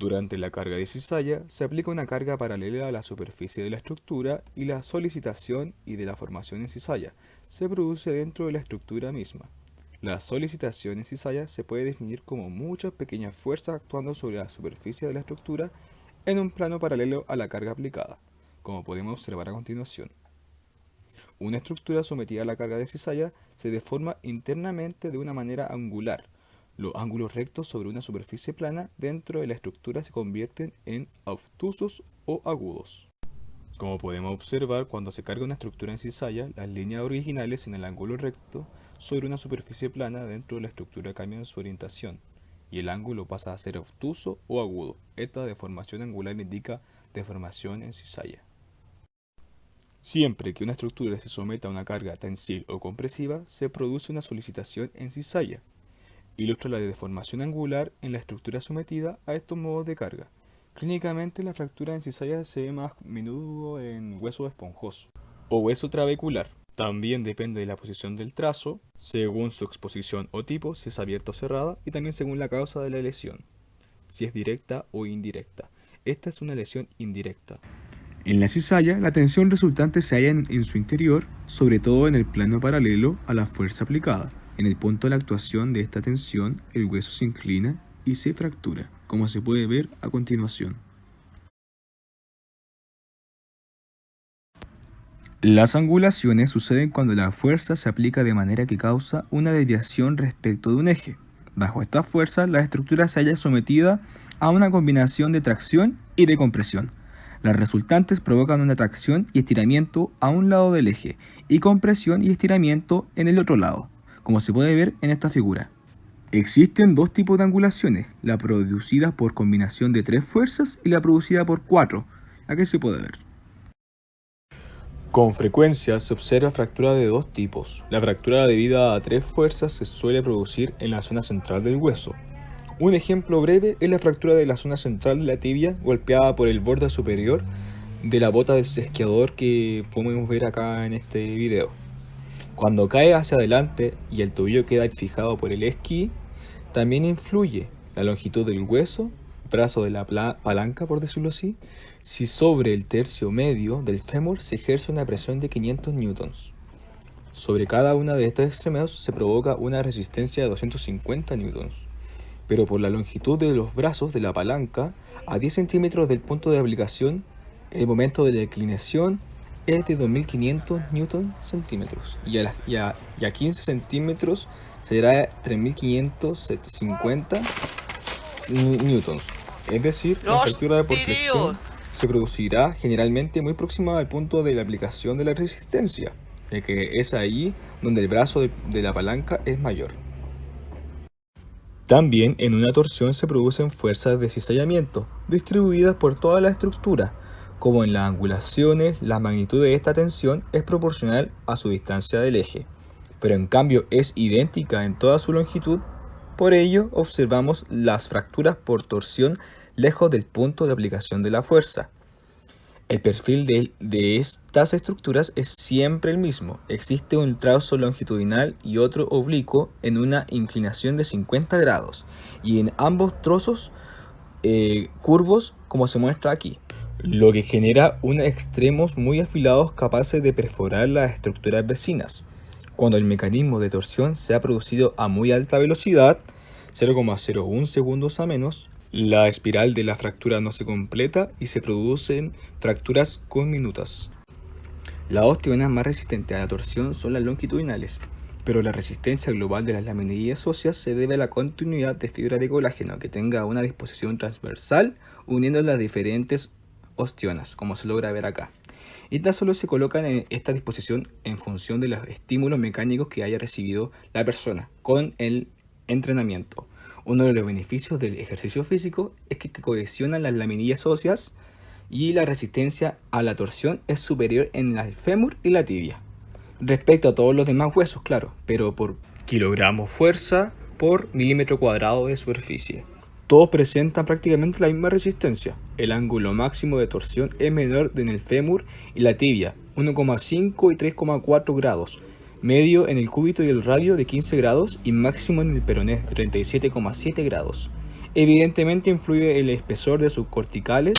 Durante la carga de cizalla se aplica una carga paralela a la superficie de la estructura y la solicitación y de la formación en cizalla se produce dentro de la estructura misma. La solicitación en cizalla se puede definir como muchas pequeñas fuerzas actuando sobre la superficie de la estructura en un plano paralelo a la carga aplicada, como podemos observar a continuación. Una estructura sometida a la carga de cizalla se deforma internamente de una manera angular. Los ángulos rectos sobre una superficie plana dentro de la estructura se convierten en obtusos o agudos. Como podemos observar, cuando se carga una estructura en cizalla, las líneas originales en el ángulo recto sobre una superficie plana dentro de la estructura cambian su orientación y el ángulo pasa a ser obtuso o agudo. Esta deformación angular indica deformación en cizalla. Siempre que una estructura se someta a una carga tensil o compresiva, se produce una solicitación en cizalla. Ilustra la deformación angular en la estructura sometida a estos modos de carga. Clínicamente, la fractura en cizalla se ve más a menudo en hueso esponjoso o hueso trabecular. También depende de la posición del trazo, según su exposición o tipo, si es abierta o cerrada, y también según la causa de la lesión, si es directa o indirecta. Esta es una lesión indirecta. En la cizalla, la tensión resultante se halla en su interior, sobre todo en el plano paralelo a la fuerza aplicada. En el punto de la actuación de esta tensión, el hueso se inclina y se fractura, como se puede ver a continuación. Las angulaciones suceden cuando la fuerza se aplica de manera que causa una desviación respecto de un eje. Bajo esta fuerza, la estructura se halla sometida a una combinación de tracción y de compresión. Las resultantes provocan una tracción y estiramiento a un lado del eje y compresión y estiramiento en el otro lado, como se puede ver en esta figura. Existen dos tipos de angulaciones, la producida por combinación de 3 fuerzas y la producida por 4. Aquí se puede ver. Con frecuencia se observa fractura de dos tipos. La fractura debida a 3 fuerzas se suele producir en la zona central del hueso. Un ejemplo breve es la fractura de la zona central de la tibia golpeada por el borde superior de la bota del esquiador que podemos ver acá en este video. Cuando cae hacia adelante y el tobillo queda fijado por el esquí, también influye la longitud del hueso, brazo de la palanca por decirlo así, si sobre el tercio medio del fémur se ejerce una presión de 500 newtons. Sobre cada una de estos extremos se provoca una resistencia de 250 newtons. Pero por la longitud de los brazos de la palanca, a 10 centímetros del punto de aplicación, el momento de la inclinación es de 2500 newton centímetros y a 15 centímetros será 3550 newtons. Es decir, la fractura por flexión se producirá generalmente muy próxima al punto de la aplicación de la resistencia, ya que es ahí donde el brazo de la palanca es mayor. También en una torsión se producen fuerzas de cizallamiento, distribuidas por toda la estructura. Como en las angulaciones, la magnitud de esta tensión es proporcional a su distancia del eje, pero en cambio es idéntica en toda su longitud. Por ello, observamos las fracturas por torsión lejos del punto de aplicación de la fuerza. El perfil de estas estructuras es siempre el mismo. Existe un trazo longitudinal y otro oblicuo en una inclinación de 50 grados y en ambos trozos curvos, como se muestra aquí, lo que genera unos extremos muy afilados capaces de perforar las estructuras vecinas. Cuando el mecanismo de torsión se ha producido a muy alta velocidad, 0,01 segundos a menos, la espiral de la fractura no se completa y se producen fracturas conminutas. Las ostiones más resistentes a la torsión son las longitudinales, pero la resistencia global de las laminillas óseas se debe a la continuidad de fibra de colágeno que tenga una disposición transversal uniendo las diferentes ostiones, como se logra ver acá. Estas solo se colocan en esta disposición en función de los estímulos mecánicos que haya recibido la persona con el entrenamiento. Uno de los beneficios del ejercicio físico es que cohesionan las laminillas óseas y la resistencia a la torsión es superior en el fémur y la tibia, respecto a todos los demás huesos, claro, pero por kilogramo fuerza por milímetro cuadrado de superficie. Todos presentan prácticamente la misma resistencia. El ángulo máximo de torsión es menor en el fémur y la tibia, 1,5 y 3,4 grados, medio en el cúbito y el radio de 15 grados y máximo en el peroné, 37,7 grados. Evidentemente influye el espesor de subcorticales